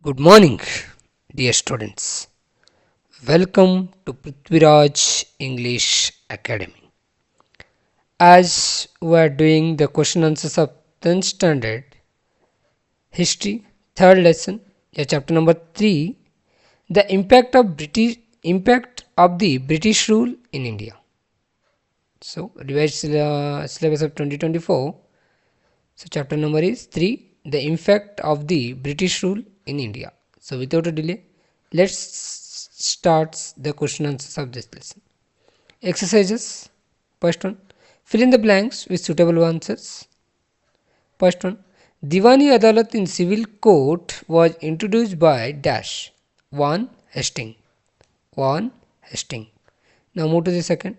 Good morning, dear students. Welcome to Prithviraj English Academy. As we are doing the question answers of 10th standard history, third lesson, chapter number 3, the impact of the British rule in India. So, revised syllabus of 2024. So, chapter number is 3, the impact of the British rule in India. So, without a delay, let's start the question answers of this lesson. Exercises. First one, fill in the blanks with suitable answers. First one, Diwani Adalat in civil court was introduced by dash 1. Hastings. 1. Hastings. Now move to the second.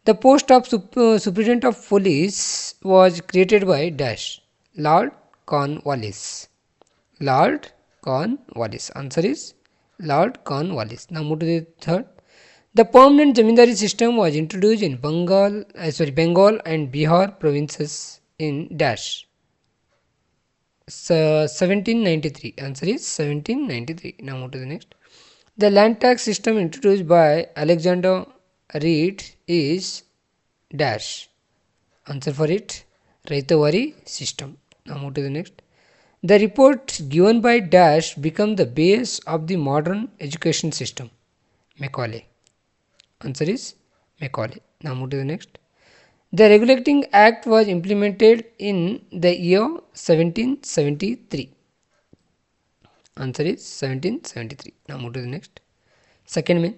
The post of Superintendent of Police was created by dash Lord Cornwallis. Lord Cornwallis. Answer is Lord Cornwallis. Now move to the third. The permanent Zamindari system was introduced in Bengal and Bihar provinces in dash 1793. Answer is 1793. Now move to the next. The land tax system introduced by Alexander Reed is dash. Answer for it, Raitavari system. Now move to the next. The report given by dash become the base of the modern education system. Macaulay. Answer is Macaulay. Now move to the next. The Regulating Act was implemented in the year 1773. Answer is 1773. Now move to the next. Second one.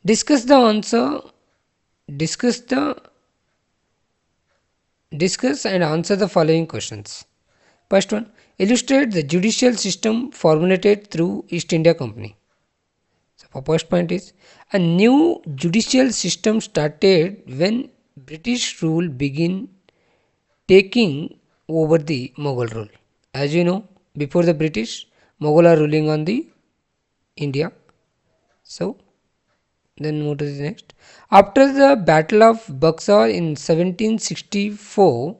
Discuss and answer the following questions. First one, illustrate the judicial system formulated through East India Company. So, for first point is, a new judicial system started when British rule began taking over the Mughal rule. As you know, before the British, Mughal are ruling on the India. So, then move to the next. After the Battle of Buxar in 1764,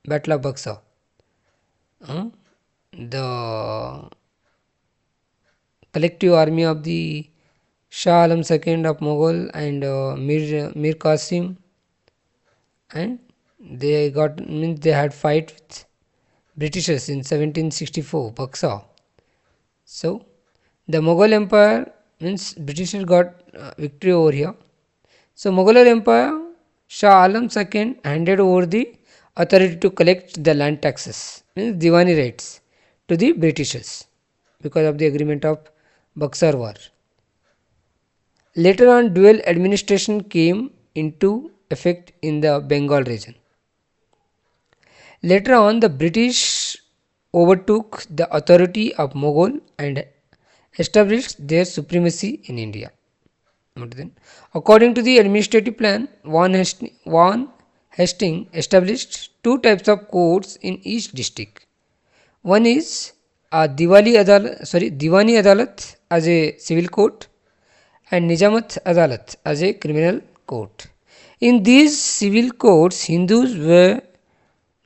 Battle of Buxar, the collective army of the Shah Alam II of Mughal and Mir Qasim, and they had fight with Britishers in 1764 Buxar. So the Mughal Empire means Britishers got victory over here. So Mughal Empire, Shah Alam II handed over the authority to collect the land taxes, means Diwani rates, to the Britishers because of the agreement of Buxar War. Later on, dual administration came into effect in the Bengal region. Later on, the British overtook the authority of Mughal and established their supremacy in India. According to the administrative plan, Van Hastings established two types of courts in each district. One is Diwani Adalat as a civil court and Nijamat Adalat as a criminal court. In these civil courts, Hindus were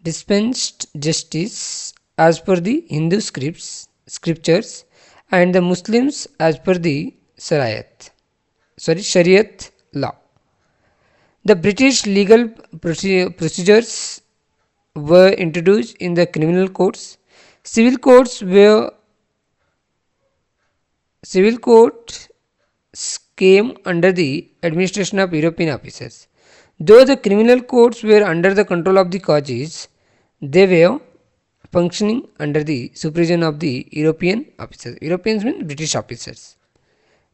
dispensed justice as per the Hindu scriptures and the Muslims as per the Shariat law. The British legal procedures were introduced in the criminal courts. Civil courts came under the administration of European officers. Though the criminal courts were under the control of the Qazis, they were functioning under the supervision of the European officers. Europeans mean British officers.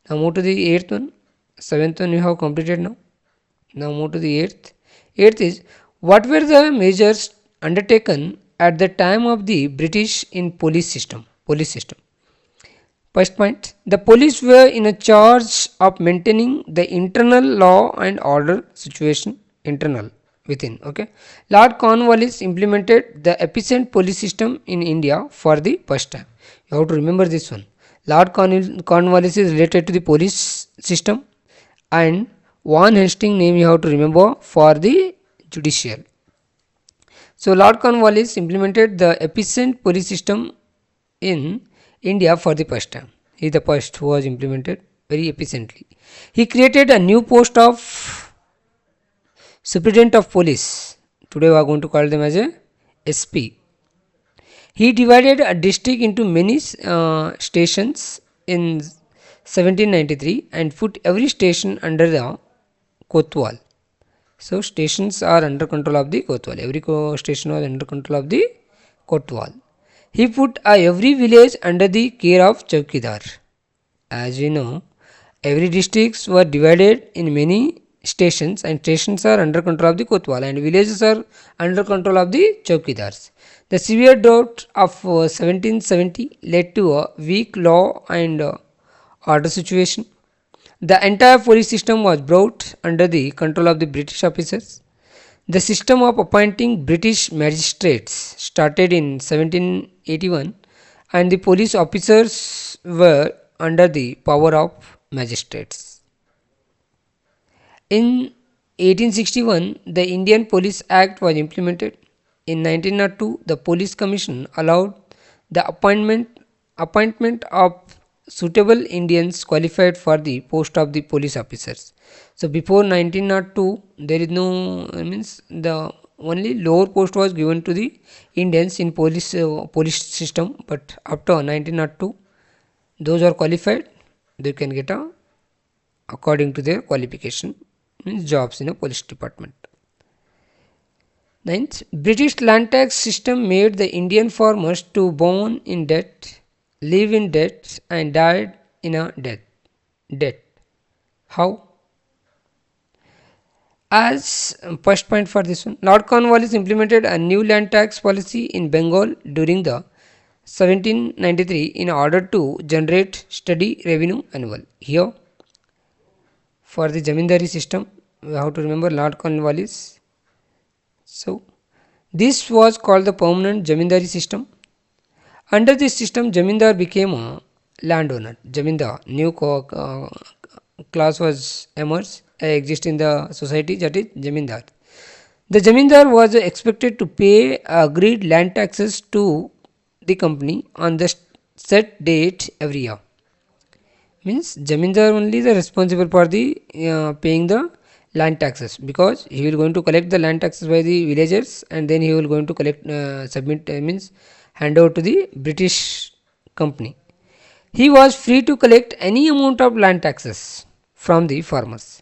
Now move to the 8th one. 7th one you have completed now. Now move to the 8th. 8th is, what were the measures undertaken at the time of the British in police system? First point, the police were in a charge of maintaining the internal law and order situation within. Okay, Lord Cornwallis implemented the efficient police system in India for the first time. You have to remember this one. Lord Cornwallis is related to the police system, and Van Hastings name you have to remember for the judicial. So Lord Cornwallis implemented the efficient police system in India for the first time. He the first who was implemented very efficiently. He created a new post of Superintendent of Police. Today we are going to call them as a SP. He divided a district into many stations in 1793 and put every station under the Kotwal. So stations are under control of the Kotwal. Every station was under control of the Kotwal. He put every village under the care of Chowkidar. As we know, every districts were divided in many stations and stations are under control of the Kotwal and villages are under control of the Chowkidars. The severe drought of 1770 led to a weak law and order situation. The entire police system was brought under the control of the British officers. The system of appointing British magistrates started in 1781 and the police officers were under the power of magistrates. In 1861, the Indian Police Act was implemented. In 1902, the Police Commission allowed the appointment of suitable Indians qualified for the post of the police officers. So before 1902, there is no means the only lower post was given to the Indians in police system, but after 1902, those who are qualified, they can get a according to their qualification, means jobs in a police department. Ninth, British land tax system made the Indian farmers to born in debt, live in debt and died in a debt. How? As first point for this one, Lord Cornwallis implemented a new land tax policy in Bengal during the 1793 in order to generate steady revenue annual. Here, for the Jamindari system, we have to remember Lord Cornwallis. So, this was called the permanent Jamindari system. Under this system, Jamindar became a landowner. Jamindar, new class was emerged, exist in the society, that is Jamindar. The Jamindar was expected to pay agreed land taxes to the company on the set date every year. Means Jamindar only is responsible for the paying the land taxes, because he will going to collect the land taxes by the villagers and then he will going to collect submit means hand over to the British company. He was free to collect any amount of land taxes from the farmers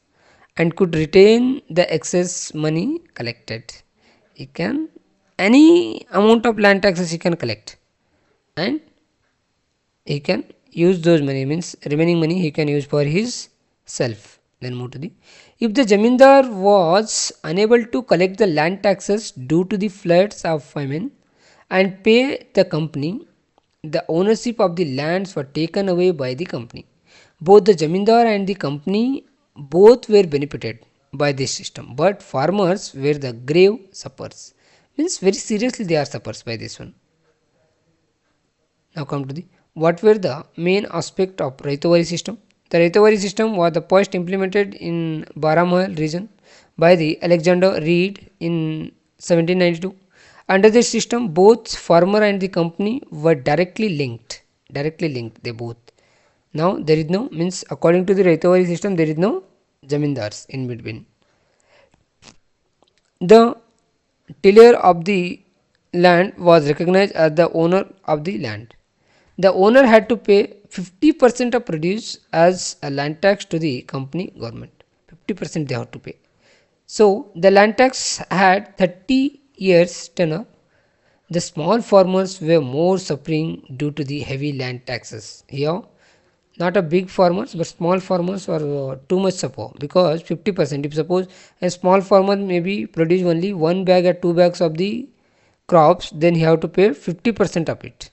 and could retain the excess money collected. He can any amount of land taxes he can collect and he can use those money, means remaining money he can use for his self. Then move to the, if the Jamindar was unable to collect the land taxes due to the floods of famine and pay the company, the ownership of the lands were taken away by the company. Both the Jamindar and the company both were benefited by this system, but farmers were the grave sufferers. Means very seriously they are suffers by this one. Now come to the, what were the main aspect of Raitovari system? The Raitovari system was the first implemented in Baramahal region by the Alexander Reed in 1792. Under this system, both farmer and the company were directly linked. They both. Now there is no, means according to the Raitovari system, there is no Jamindars in between. The tiller of the land was recognized as the owner of the land. The owner had to pay 50% of produce as a land tax to the company government. 50% they have to pay. So the land tax had 30 years tenure. The small farmers were more suffering due to the heavy land taxes. Here, not a big farmers, but small farmers were too much suffer, because 50%. If suppose a small farmer maybe produce only 1 bag or 2 bags of the crops, then he have to pay 50% of it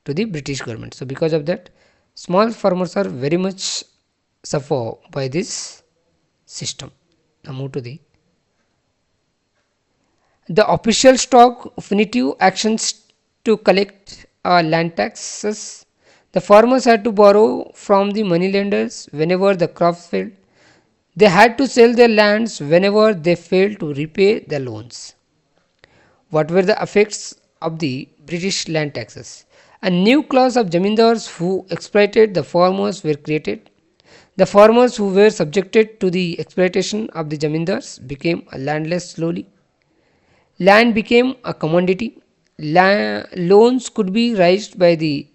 to the British government. So because of that, small farmers are very much suffer by this system. Now move to the official stock punitive actions to collect land taxes. The farmers had to borrow from the moneylenders whenever the crops failed. They had to sell their lands whenever they failed to repay the loans. What were the effects of the British land taxes? A new class of zamindars who exploited the farmers were created. The farmers who were subjected to the exploitation of the zamindars became landless slowly. Land became a commodity. Loans could be raised by the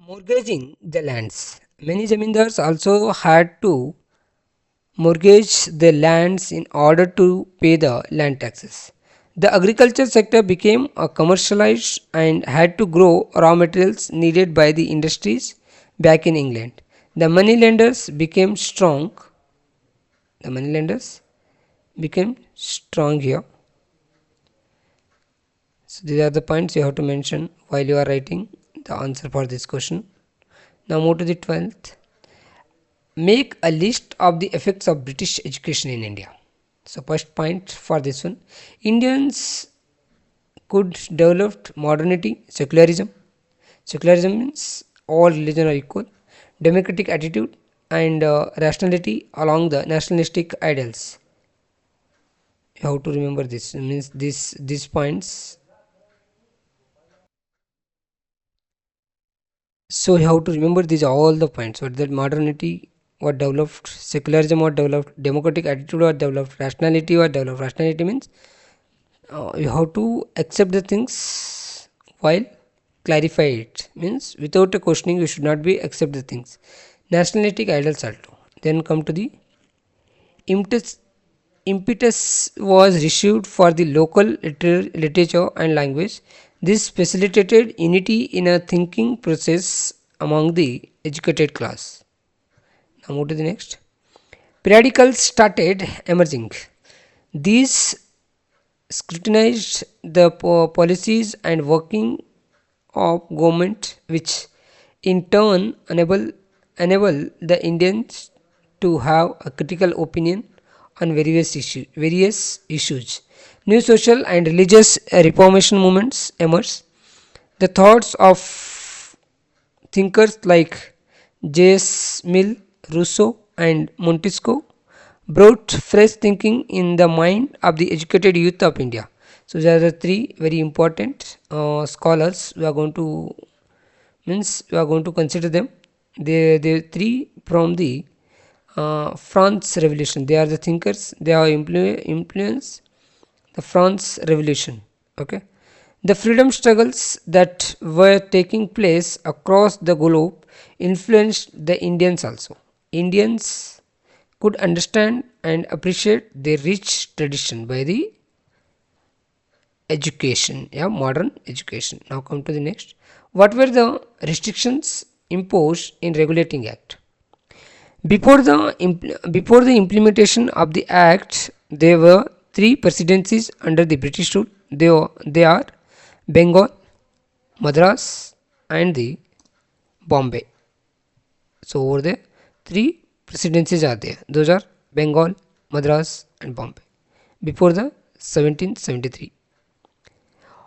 mortgaging the lands. Many zamindars also had to mortgage their lands in order to pay the land taxes. The agriculture sector became a commercialized and had to grow raw materials needed by the industries back in England. The money lenders became strong. The money lenders became strong here. So these are the points you have to mention while you are writing the answer for this question. Now move to the 12th. Make a list of the effects of British education in India. So first point for this one, Indians could develop modernity, secularism. Secularism means all religion are equal, democratic attitude and rationality along the nationalistic ideals. You have to remember this. It means these points. So you have to remember these all the points. What that modernity what developed, secularism what developed, democratic attitude what developed, rationality what developed. Rationality means you have to accept the things while clarify it. Means without a questioning you should not be accept the things. Nationalistic ideals also. Then come to the impetus. Impetus was received for the local literature and language. This facilitated unity in a thinking process among the educated class. Now move to the next. Periodicals started emerging. These scrutinized the policies and working of government, which in turn enable the Indians to have a critical opinion on various issues. New social and religious reformation movements emerged. The thoughts of thinkers like J.S. Mill, Rousseau, and Montesquieu brought fresh thinking in the mind of the educated youth of India. So there are the three very important scholars. We are going to consider them. They three from the France Revolution. They are the thinkers. They have influenced the France Revolution. Okay, the freedom struggles that were taking place across the globe influenced the Indians also. Indians could understand and appreciate their rich tradition by the education, yeah, modern education. Now come to the next. What were the restrictions imposed in regulating act? Before the implementation of the act, there were three presidencies under the British rule. They are Bengal, Madras, and the Bombay. So over there, three presidencies are there. Those are Bengal, Madras, and Bombay. Before the 1773,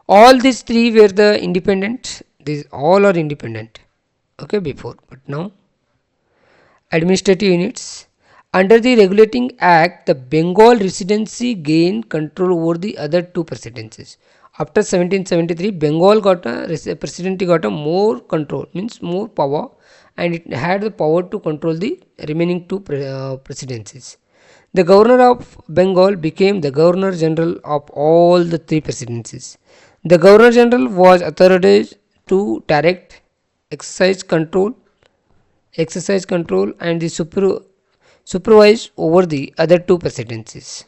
all these three were the independent. These all are independent. Okay, before, but now administrative units. Under the Regulating Act, the Bengal Presidency gained control over the other two presidencies. After 1773, Bengal got a presidency got a more control, means more power, and it had the power to control the remaining two presidencies. The governor of Bengal became the governor general of all the three presidencies. The governor general was authorized to direct, exercise control and the supervise over the other two presidencies.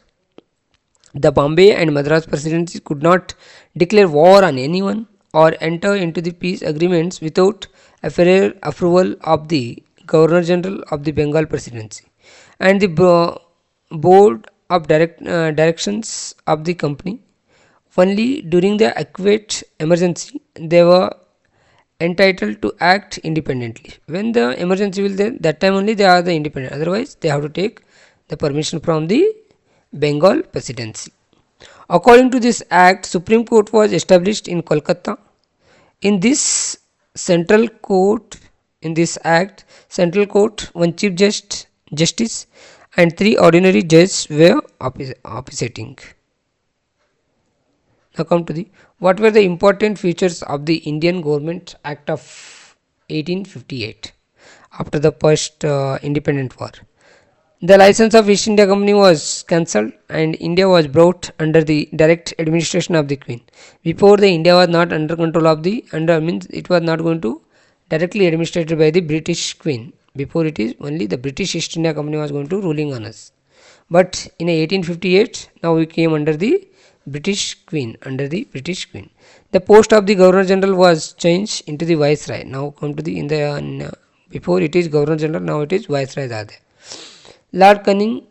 The Bombay and Madras presidencies could not declare war on anyone or enter into the peace agreements without approval of the Governor General of the Bengal presidency and the board of directions of the company. Only during the acute emergency they were entitled to act independently. When the emergency will there, that time only they are the independent. Otherwise, they have to take the permission from the Bengal presidency. According to this act, Supreme Court was established in Kolkata. In this central court, in this act, central court, one chief justice and 3 ordinary judges were officiating. Now come to the what were the important features of the Indian Government Act of 1858 after the first independent war. The license of East India Company was cancelled and India was brought under the direct administration of the Queen. Before the India was not under control of the under means it was not going to directly administered by the British Queen. Before it is only the British East India Company was going to ruling on us. But in 1858 now we came under the British Queen The post of the Governor General was changed into the Viceroy. Now come to the in the before it is Governor General, now it is Viceroy are there. Lord Canning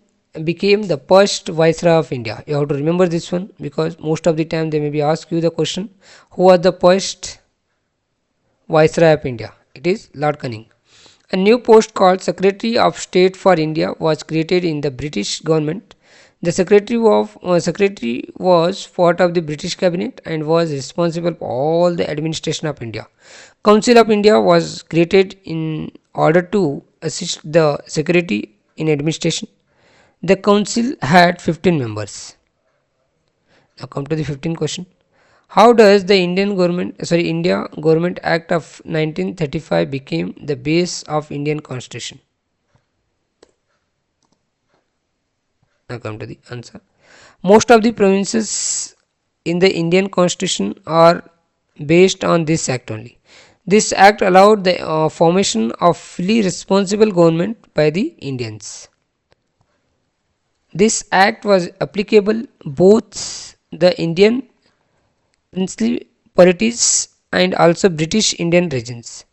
became the first Viceroy of India. You have to remember this one because most of the time they may be ask you the question, who was the first Viceroy of India? It is Lord Canning. A new post called Secretary of State for India was created in the British government. The secretary was part of the British cabinet and was responsible for all the administration of India. Council of India was created in order to assist the secretary in administration. The council had 15 members. Now come to the 15th question. How does the India Government Act of 1935 became the base of Indian Constitution? Now come to the answer. Most of the provinces in the Indian Constitution are based on this act only. This act allowed the formation of fully responsible government by the Indians. This act was applicable both the Indian princely polities and also British Indian regions.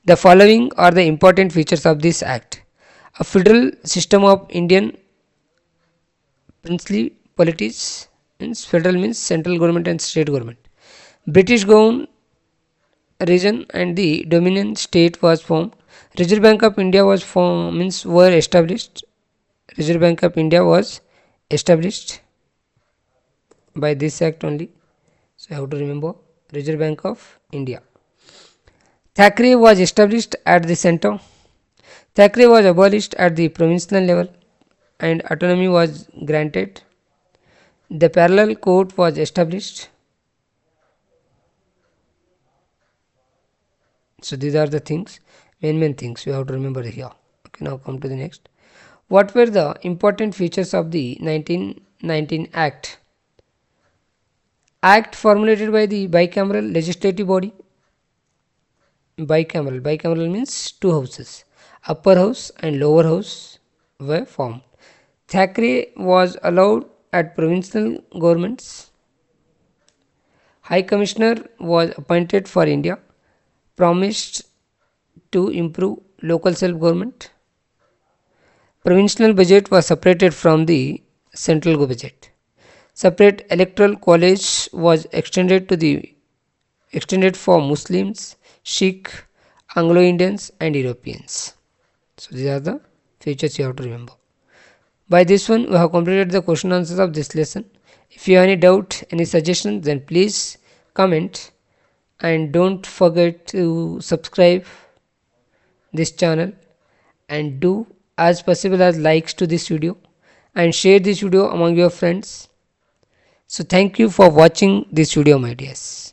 The following are the important features of this act. A federal system of Indian princely polities means federal means central government and state government. British governed region and the dominion state was formed. Reserve Bank of India was formed means were established. Reserve Bank of India was established by this act only. So you have to remember Reserve Bank of India. Thackeray was established at the center. Thackeray was abolished at the provincial level and autonomy was granted. The parallel court was established. So these are the things, main things you have to remember here. Okay, now come to the next. What were the important features of the 1919 Act? Act formulated by the bicameral legislative body. Bicameral means two houses. Upper house and lower house were formed. Thackeray was allowed at provincial governments. High Commissioner was appointed for India. Promised to improve local self-government. Provincial budget was separated from the central budget. Separate electoral college was extended for Muslims, Sikh, Anglo-Indians and Europeans. So these are the features you have to remember. By this one we have completed the question answers of this lesson. If you have any doubt, any suggestion, then please comment and don't forget to subscribe this channel and do as possible as likes to this video and share this video among your friends. So thank you for watching this video, my dears.